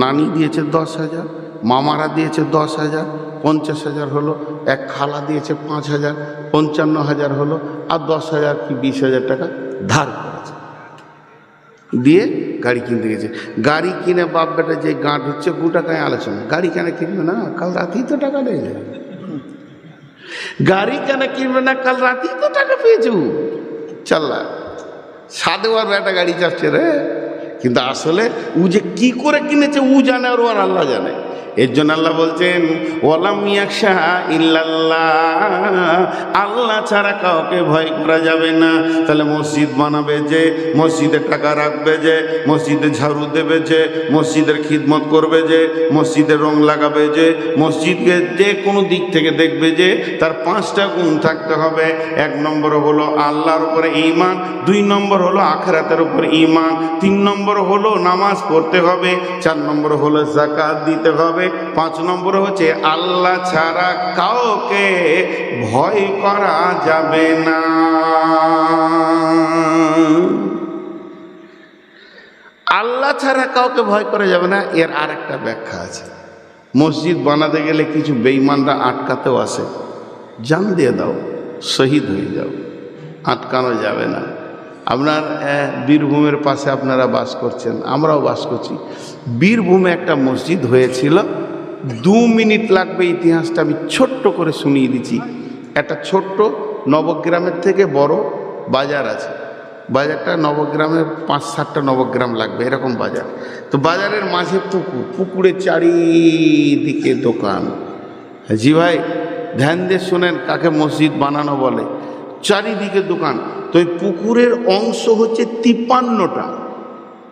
নানি দিয়েছে 10,000, মামারা দিয়েছে 10,000, 50,000 হলো। এক খালা দিয়েছে 5,000, 55,000 হলো। আর 10,000 কি 20,000 টাকা ধার করেছে, দিয়ে গাড়ি কিনতে গেছে। গাড়ি কিনে বাপ বেটা যে গাঁট হচ্ছে, গোটা গায়ে আলোচনা, গাড়ি কেন কিনবে না, কাল রাতেই তো টাকা নিয়ে যাবে। গাড়ি কেন কিনবে না, কাল রাতেই তো টাকা পেয়েছু। চাল্লা সাদে ওর বেটা গাড়ি চাচ্ছে রে, কিন্তু আসলে ও যে কি করে কিনেছে ও জানে, আর ওর আল্লাহ জানে। এর জন্য আল্লাহ বলছেন ওয়ালাম ইয়াখশা ইল্লাল্লাহ, আল্লাহ ছাড়া কাউকে ভয় করা যাবে না। তাহলে মসজিদ বানাবে যে, মসজিদে টাকা রাখবে যে, মসজিদে ঝাড়ু দেবে যে, মসজিদের খিদমত করবে যে, মসজিদে রং লাগাবে যে, মসজিদকে যে কোনো দিক থেকে দেখবে যে, তার 5টা গুণ থাকতে হবে। 1 নম্বর হলো আল্লাহর উপরে ঈমান, 2 নম্বর হলো আখিরাতের উপর ঈমান, 3 নম্বর হলো নামাজ পড়তে হবে, 4 নম্বর হলো যাকাত দিতে হবে, যাবে। 5 নম্বর হচ্ছে আল্লাহ ছাড়া কাউকে ভয় করা যাবে না। আল্লাহ ছাড়া কাউকে ভয় করা যাবে না, এর আর একটা ব্যাখ্যা আছে। মসজিদ বানাতে গেলে কিছু বেঈমানরা আটকাতেও আসে, জান দিয়ে দাও, শহীদ হয়ে যাও, আটকানো যাবে না। আপনার বীরভূমের পাশে আপনারা বাস করছেন, আমরাও বাস করছি। বীরভূমে একটা মসজিদ হয়েছিল, 2 মিনিট লাগবে ইতিহাসটা আমি ছোট্ট করে শুনিয়ে দিচ্ছি। একটা ছোট্ট নবগ্রামের থেকে বড় বাজার আছে, বাজারটা নবগ্রামের 5-7টা নবগ্রাম লাগবে এরকম বাজার। তো বাজারের মাঝে পুকুর, পুকুরের চারিদিকে দোকান। জি ভাই, ধ্যান দিয়ে শোনেন কাকে মসজিদ বানানো বলে। চারিদিকে দোকান। তো এই পুকুরের অংশ হচ্ছে 53টা।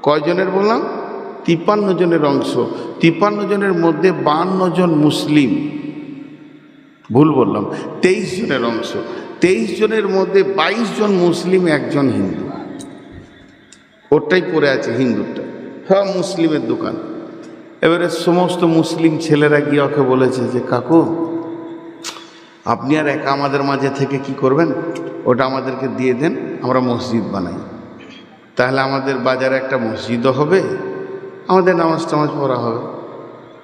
কয়জনের বললাম? 53 জনের অংশ। 53 জনের মধ্যে 52 জন মুসলিম, ভুল বললাম, 23 জনের অংশ। 23 জনের মধ্যে 22 জন মুসলিম, 1 জন হিন্দু। ওটাই পড়ে আছে হিন্দুটা, হ্যাঁ মুসলিমের দোকান। এবারে সমস্ত মুসলিম ছেলেরা গিয়ে ওকে বলেছে যে কাকু আপনি আর একা আমাদের মাঝে থেকে কি করবেন, ওটা আমাদেরকে দিয়ে দেন, আমরা মসজিদ বানাই, তাহলে আমাদের বাজারে একটা মসজিদও হবে, আমাদের নামাজ টামাজ পড়া হবে।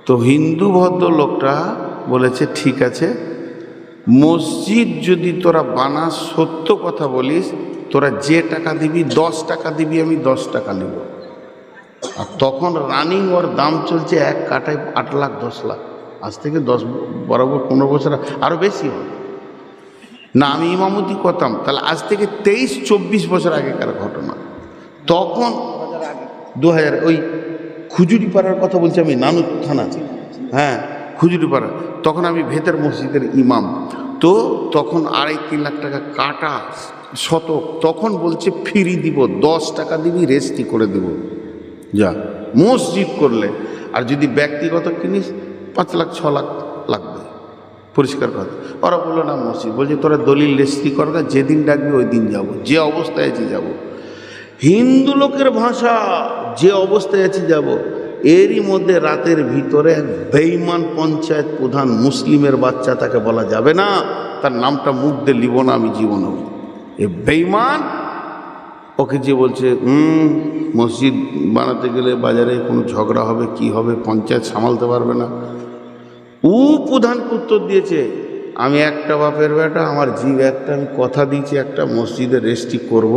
তো হিন্দু ভদ্রলোকটা বলেছে ঠিক আছে, মসজিদ যদি তোরা বানাস, সত্য কথা বলিস, তোরা যে টাকা দিবি, 10 টাকা দিবি, আমি 10 টাকা নেব। আর তখন রানিং ওর দাম চলছে 1 কাঠায় 8 লাখ 10 লাখ। আজ থেকে 10 15 বছর আরও বেশি হয় না, আমি ইমামতি করতাম, তাহলে আজ থেকে 23-24 বছর আগেকার ঘটনা। তখন 2000 ওই খুজুরিপাড়ার কথা বলছি আমি, নানুর থানা, হ্যাঁ খুজুরিপাড়া। তখন আমি ভেতর মসজিদের ইমাম। তো তখন 2.5-3 লাখ টাকা কাটা শতক। তখন বলছে ফ্রি দিব, 10 টাকা দিবি, রেজিস্ট্রি করে দেব যা মসজিদ করলে। আর যদি ব্যক্তিগত কিনিস 5 লাখ 6 লাখ লাগবে, পরিষ্কার কথা। ওরা বললো না মসজিদ, বলছে তোরা দলিল রেজিস্ট্রি করবে, যেদিন ডাকবি ওই দিন যাবো, যে অবস্থায় আছি যাব। হিন্দু লোকের ভাষা, যে অবস্থায় আছি যাব। এরই মধ্যে রাতের ভিতরে বেঈমান পঞ্চায়েত প্রধান, মুসলিমের বাচ্চা, তাকে বলা যাবে না, তার নামটা মুখ দিয়ে লিব না আমি জীবনেও। এ বেঈমান ওকে যে বলছে মসজিদ বানাতে গেলে বাজারে কোনো ঝগড়া হবে, কি হবে, পঞ্চায়েত সামালতে পারবে না। ও প্রধানকে উত্তর দিয়েছে, আমি একটা বাপের বেটা, আমার জীব একটা, আমি কথা দিয়েছি একটা মসজিদে রেজিস্ট্রি করব।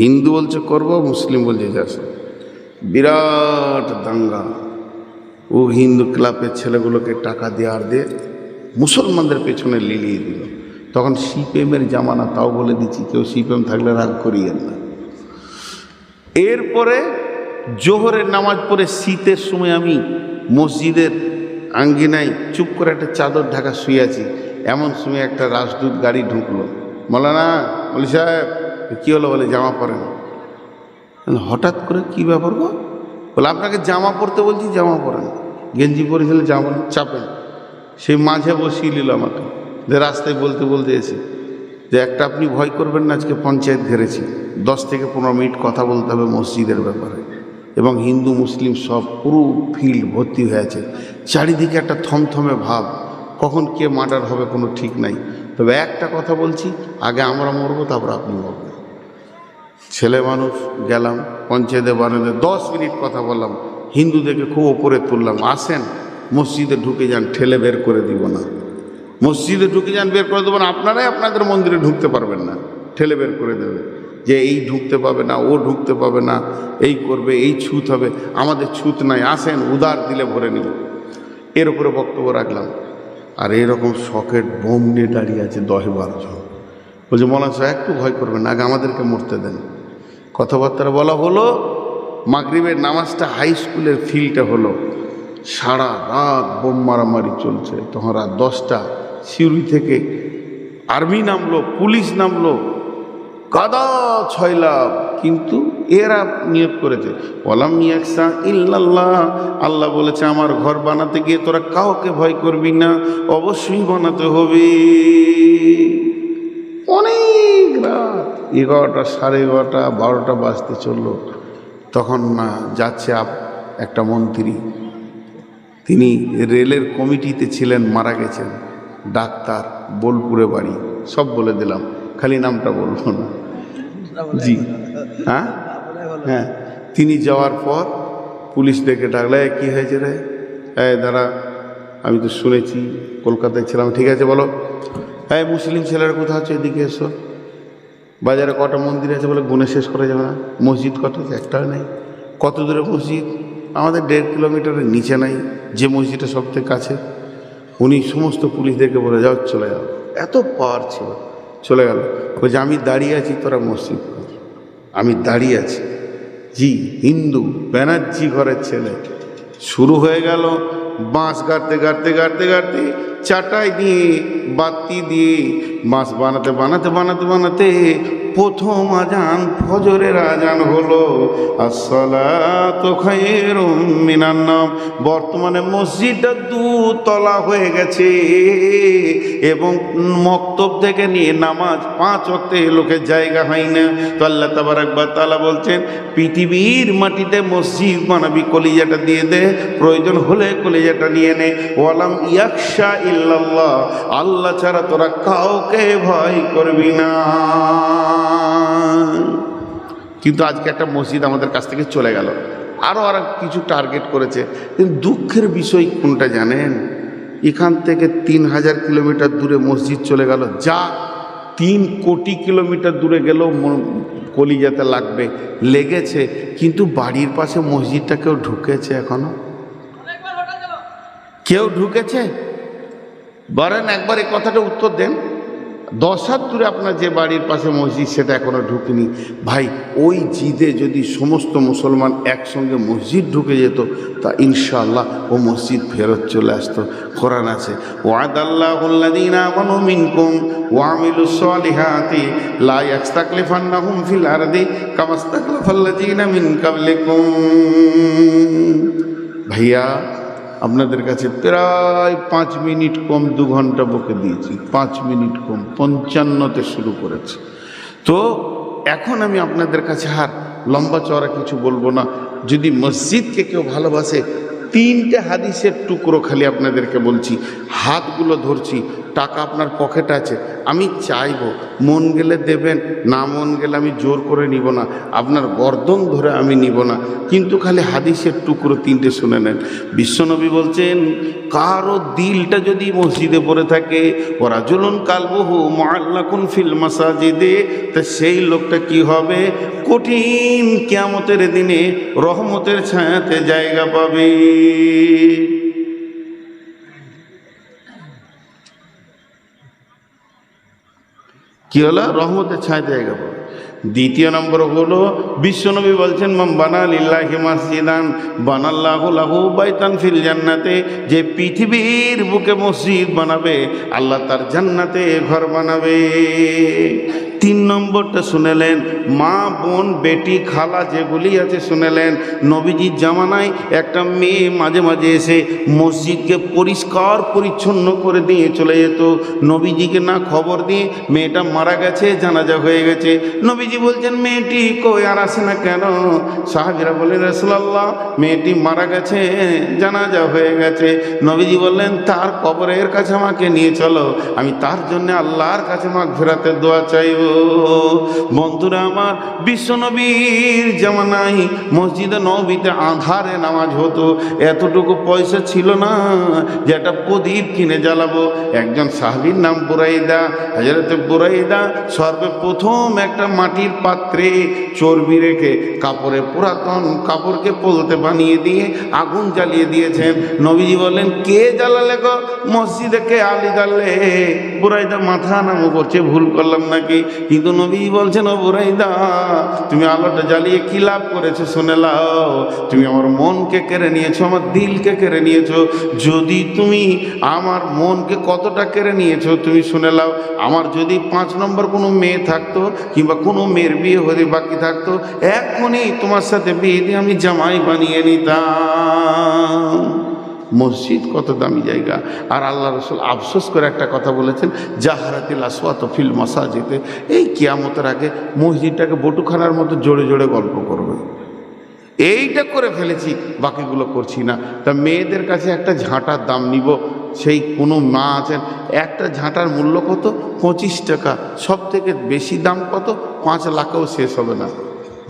হিন্দু বলছে করব, মুসলিম বলছে যাস। বিরাট দাঙ্গা। ও হিন্দু ক্লাবের ছেলেগুলোকে টাকা দেওয়ার দিয়ে মুসলমানদের পেছনে লিলিয়ে দিল। তখন সিপিএমের জামানা, তাও বলে দিচ্ছি, কেউ সিপিএম থাকলে রাগ করিয়েন না। এরপরে জোহরের নামাজ পড়ে শীতের সময় আমি মসজিদের আঙ্গিনায় চুপ করে একটা চাদর ঢাকা শুয়ে আছি। এমন সময় একটা রাজদূত গাড়ি ঢুকলো। মৌলানা, মৌলী সাহেব কী হলো? বলে জামা পরেন। হঠাৎ করে কি ব্যাপার গো? বলে আপনাকে জামা পরতে বলছি, জামা পরেন। গেঞ্জি পরেছিল, জামা পরেন, চাপেন। সেই মাঝে বসিয়ে নিল আমাকে, যে রাস্তায় বলতে বলতে এসে যে একটা আপনি ভয় করবেন না, আজকে পঞ্চায়েত ঘেরেছি, 10 থেকে 15 মিনিট কথা বলতে হবে মসজিদের ব্যাপারে। এবং হিন্দু মুসলিম সব পুরো ফিল্ড ভর্তি হয়ে আছে, চারিদিকে একটা থমথমে ভাব, কখন কে মার্ডার হবে কোনো ঠিক নাই। তবে একটা কথা বলছি, আগে আমরা মরবো, তারপর আপনি মরবেন। ছেলে মানুষ গেলাম পঞ্চায়েতে বানাতে, 10 মিনিট কথা বললাম, হিন্দুদেরকে খুব ওপরে তুললাম, আসেন মসজিদে ঢুকে যান, ঠেলে বের করে দিব না। মসজিদে ঢুকে যান, বের করে দেবো না, আপনারাই আপনাদের মন্দিরে ঢুকতে পারবেন না, ঠেলে বের করে দেবে, যে এই ঢুকতে পাবে না, ও ঢুকতে পাবে না, এই করবে, এই ছুত হবে, আমাদের ছুত নাই, আসেন উদার দিলে ভরে নিব। এর উপরে বক্তব্য রাখলাম। আর এরকম সকেট বোম নিয়ে দাঁড়িয়ে আছে 10-12 জন। বলছে মৌলানা সাহেব একটু ভয় করবেন না, আগে আমাদেরকে মরতে দেন। কথাবার্তা বলা হলো। মাগরিবের নামাজটা হাই স্কুলের ফিল্ডে হলো। সারা রাত বোম মারামারি চলছে। তখন রাত 10টা সিউড়ি থেকে আর্মি নামলো, পুলিশ নামলো, কাদা ছয়লাভ। কিন্তু এরা নিয়ত করেছে ওয়ালাম ইয়াকসা ইল্লাল্লাহ, আল্লাহ বলেছে আমার ঘর বানাতে গিয়ে তোরা কাউকে ভয় করবি না, অবশ্যই বানাতে হবে। অনেক রাত 11টা, 11:30, 12টা বাজতে চললো। তখন না যাচ্ছে একটা মন্ত্রী, তিনি রেলের কমিটিতে ছিলেন, মারা গেছেন। ডাক্তার, বোলপুরে বাড়ি, সব বলে দিলাম, খালি নামটা বলবো না। জি, হ্যাঁ হ্যাঁ। তিনি যাওয়ার পর পুলিশ ডেকে ডাকলে, কি হয়েছে রে? দাঁড়া, আমি তো শুনেছি, কলকাতায় ছিলাম। ঠিক আছে, বলো। হ্যাঁ, মুসলিম ছেলেরা কোথাও আছে, এদিকে এসো। বাজারে কটা মন্দির আছে বলে গুণে শেষ করা যাবে না। মসজিদ কটা আছে? একটাও নেই। কত দূরে মসজিদ? আমাদের 1.5 কিলোমিটারের নিচে নাই, যে মসজিদটা সবথেকে কাছে। উনি সমস্ত পুলিশদেরকে বলে, যাও, চলে যাও। এত পাওয়ার ছিল, চলে গেল। বলছে, আমি দাঁড়িয়ে আছি, তোরা মসজিদ কর। আমি দাঁড়িয়ে আছি। জি, হিন্দু, ব্যানার্জি ঘরের ছেলে। শুরু হয়ে গেল বাঁশ গাড়তে গাড়তে গাড়তে গাড়তে, চাটাই দিয়ে, বাতি দিয়ে, বাঁশ বানাতে বানাতে বানাতে বানাতে প্রথম আজান, ফজরের আজান হলো। আসসালাতু খায়রুম মিনান নাওম। বর্তমানে মসজিদটা 2 তলা হয়ে গেছে এবং মক্তব থেকে নিয়ে নামাজ 5 ওয়াক্তে লোকের জায়গা হয় না। তো আল্লাহ তাবারাক ওয়া তাআলা বলছেন, পৃথিবীর মাটিতে মসজিদ বানাবি, কলিজাটা দিয়ে দে, প্রয়োজন হলে কলিজাটা নিয়ে নে। ওয়ালাম ইয়াখশা ইল্লাল্লাহ, আল্লাহ ছাড়া তোরা কাউকে ভয় করবি না। কিন্তু আজকে একটা মসজিদ আমাদের কাছ থেকে চলে গেল। আরও কিছু টার্গেট করেছে। কিন্তু দুঃখের বিষয় কোনটা জানেন? এখান থেকে 3000 কিলোমিটার দূরে মসজিদ চলে গেল। যা 3 কোটি কিলোমিটার দূরে গেলেও কলিজাতে লাগবে, লেগেছে। কিন্তু বাড়ির পাশে মসজিদটা কেউ ঢুকেছে? এখনো কেউ ঢুকেছে? বলেন একবার এই কথাটা উত্তর দেন। 10 হাত দূরে আপনার যে বাড়ির পাশে মসজিদ, সেটা এখনো ঢুকেনি। ভাই, ওই জিদে যদি সমস্ত মুসলমান একসঙ্গে মসজিদ ঢুকে যেত, তা ইনশাআল্লাহ ও মসজিদ ফেরত চলে আসতো। কোরআন আছে, ওয়াদাল্লাহুল্লাযীনা আমানু মিনকুম ওয়া আমিলুস সালিহাতি লা ইয়াস্তাকলিফান্নাহুম ফিল আরদি কামাস্তাকলাফাল্লাযীনা মিন ক্বাবলিকুম। ভাইয়া, আপনাদের কাছে প্রায় 5 মিনিট কম 2 ঘন্টা বকে দিয়েছি। 5 মিনিট কম, 55তে শুরু করেছি। তো এখন আমি আপনাদের কাছে আর লম্বা চওড়া কিছু বলবো না। যদি মসজিদকে কেউ ভালোবাসে, 3টে হাদিসের টুকরো খালি আপনাদেরকে বলছি। হাতগুলো ধরছি, টাকা আপনার পকেটে আছে, আমি চাইবো মন গেলে দেবেন, না মন গেলে আমি জোর করে নিব না, আপনার গর্দন ধরে আমি নিব না। কিন্তু খালি হাদিসের টুকরো 3টে শুনে নেন। বিশ্বনবী বলছেন, কারো দিলটা যদি মসজিদে পড়ে থাকে, ওরা জুলুন কালবহু মুআল্লাকুন ফিল মাসাজিদে, তা সেই লোকটা কি হবে? কঠিন কিয়ামতের দিনে রহমতের ছায়াতে জায়গা পাবে। কি হলো? রহমতের ছায়াতে জায়গা পাবে। দ্বিতীয় নম্বর হলো, বিশ্বনবী বলছেন, মান বানা লিল্লাহি মাসজিদান বানাল্লাহু লাহু বাইতান ফিল জান্নাতে। যে পৃথিবীর বুকে মসজিদ বানাবে, আল্লাহ তার জান্নাতে ঘর বানাবে। 3 নম্বরটা শুনেলেন, মা, বোন, বেটি, খালা যেগুলি আছে শুনেলেন। নবীজির জামানায় একটা মেয়ে মাঝে মাঝে এসে মসজিদকে পরিষ্কার পরিচ্ছন্ন করে দিয়ে চলে যেত। নবীজিকে না খবর দিয়ে মেয়েটা মারা গেছে, জানাজা হয়ে গেছে। নবীজি বলছেন, মেয়েটি কই, আর আসে না কেন? সাহাবীরা বললেন, রাসূলুল্লাহ, মেয়েটি মারা গেছে, জানাজা হয়ে গেছে। নবীজি বললেন, তার কবরের কাছে আমাকে নিয়ে চলো, আমি তার জন্য আল্লাহর কাছে মাগফিরাতের দোয়া চাইব। বন্ধুরা আমার, বিশ্বনবীর জামানায় মসজিদে নববীতে আঁধারে নামাজ হতো। এতটুকু পয়সা ছিল না যে একটা প্রদীপ কিনে জ্বালাবো। একজন সাহাবীর নাম বুরাইদা। হযরত বুরাইদা সর্বপ্রথম একটা মাটির পাত্রে চর্বি রেখে কাপড়ে, পুরাতন কাপড়কে পলতে বানিয়ে দিয়ে আগুন জ্বালিয়ে দিয়েছেন। নবীজি বললেন, কে জ্বালালে গো? মসজিদে কে আলী জ্বাললে? বুরাইদা মাথা নামো করছে, ভুল করলাম নাকি? কিন্তু নবী বলছেন, ও বুরাইদা, তুমি আলোটা জ্বালিয়ে কি লাভ করেছো শুনে লাও। তুমি আমার মনকে কেড়ে নিয়েছো, আমার দিলকে কেড়ে নিয়েছো। যদি তুমি আমার মনকে কতটা কেড়ে নিয়েছো তুমি শুনে লাও। আমার যদি 5 নম্বর কোনো মেয়ে থাকতো, কিংবা কোনো মেয়ের বিয়ে হতে বাকি থাকতো, এখনই তোমার সাথে বিয়ে দিয়ে আমি জামাই বানিয়ে নিতাম। মসজিদ কত দামি জায়গা। আর আল্লাহ রসুল আফসোস করে একটা কথা বলেছেন, জাহারাতিল আসওয়াত ফিল মাসাজিদে। এই কিয়ামতের আগে মসজিদটাকে বটুখানার মতো জোরে জোরে গল্প করবে। এইটা করে ফেলেছি, বাকিগুলো করছি না। তা মেয়েদের কাছে একটা ঝাঁটার দাম নিব, সেই কোনো মা আছেন, একটা ঝাঁটার মূল্য কত? 25 টাকা। সব থেকে বেশি দাম কত? 5 লাখেও শেষ হবে না।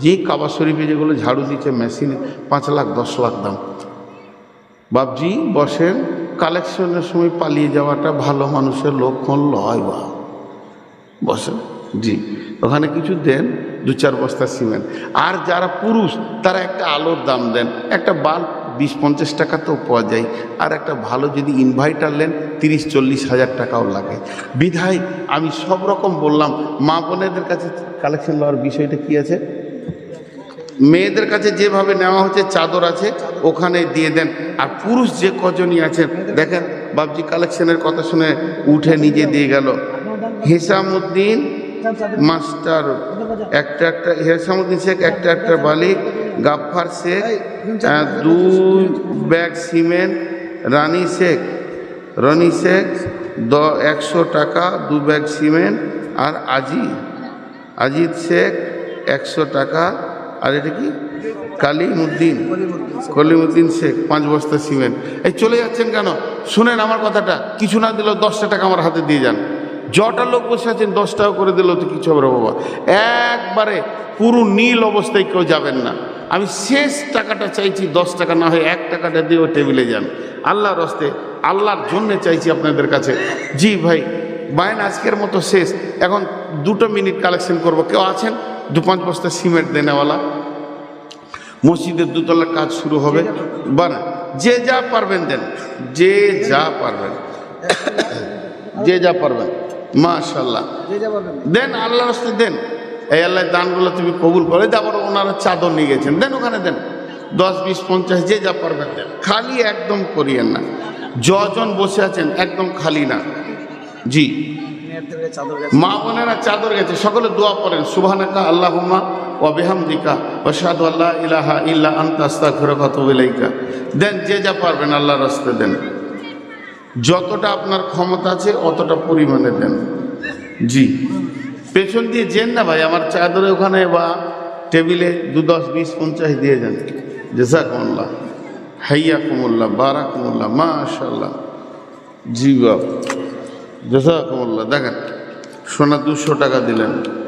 যেই কাবা শরীফে যেগুলো ঝাড়ু দিচ্ছে মেশিনে, 5 লাখ 10 লাখ দাম। বাপজি বসেন, কালেকশনের সময় পালিয়ে যাওয়াটা ভালো মানুষের লক্ষণ লয়। বা বসেন, জি ওখানে কিছু দেন, 2-4 বস্তা সিমেন্ট। আর যারা পুরুষ তারা একটা আলোর দাম দেন, একটা বাল্ব 20-50 টাকাতেও পাওয়া যায়। আর একটা ভালো যদি ইনভার্টার নেন 30-40 হাজার টাকাও লাগে। বিধায় আমি সব রকম বললাম, মা বোনেদের কাছে কালেকশন লওয়ার বিষয়টা কি আছে? মেয়েদের কাছে যেভাবে নেওয়া হচ্ছে চাদর আছে ওখানে দিয়ে দেন। আর পুরুষ যে কজনই আছেন দেখেন, বাবজি কালেকশনের কথা শুনে উঠে নিজে দিয়ে গেল। হিসামউদ্দিন মাস্টার একটা হিসামউদ্দিন শেখ একটা বালিক, গাফফার শেখ 2 ব্যাগ সিমেন্ট, রনি শেখ 100 টাকা 2 ব্যাগ সিমেন্ট, আর আজিদ শেখ 100 টাকা। আর এটা কি? কলিমুদ্দিন শেখ 5 বস্তা সিমেন্ট। এই চলে যাচ্ছেন কেন? শুনেন আমার কথাটা, কিছু না দিলেও 10টা টাকা আমার হাতে দিয়ে যান। যটা লোক বসে আছেন 10 টাকা করে দিলেও তো কিছু হবে বাবা। একবারে পুরো নীল অবস্থায় কেউ যাবেন না। আমি শেষ টাকাটা চাইছি, 10 টাকা না হয় 1 টাকাটা দিয়ে ওই টেবিলে যান। আল্লাহর রাস্তে, আল্লাহর জন্যে চাইছি আপনাদের কাছে। জি ভাই, বায়না আজকের মতো শেষ। এখন 2 মিনিট কালেকশন করব। কেউ আছেন 2-5 বস্তা সিমেন্ট দেনেওয়ালা? মসজিদের 2 তলার কাজ শুরু হবে। বানা যে যা পারবেন দেন, যে যা পারবেন মাশাআল্লাহ দেন, আল্লাহর রাস্তায় দেন। এই আল্লাহ দানগুলো তুমি কবুল করে। আবার ওনারা চাদর নিয়ে গেছেন, দেন ওখানে দেন। 10, 20, 50 যে যা পারবেন দেন। খালি একদম করিয়েন না। যজন বসে আছেন একদম খালি না। জি মা বোনেরা চাদর গেছে, সকলে দোয়া করেন। সুবহানাকা আল্লাহুম্মা ওয়া বিহামদিকা ওয়া আশহাদু আল্লা ইলাহা ইল্লা আনতা আস্তাগফিরুকা ওয়া আতুবু ইলাইকা। দেন যে যা পারবেন আল্লাহর রাস্তায় দেন। যতটা আপনার ক্ষমতা আছে অতটা পরিমাণে দেন। জি পেছন দিয়ে যেন না ভাই, আমার চাদরে ওখানে বা টেবিলে 2, 10, 20, 50 দিয়ে যান। জাযাকুমুল্লাহ, হাইয়াকুমুল্লাহ, বারাকুমুল্লাহ, মাশাআল্লাহ। জি বাপ, জাযাকুমুল্লাহ। দেখেন সোনা 200 টাকা দিলেন।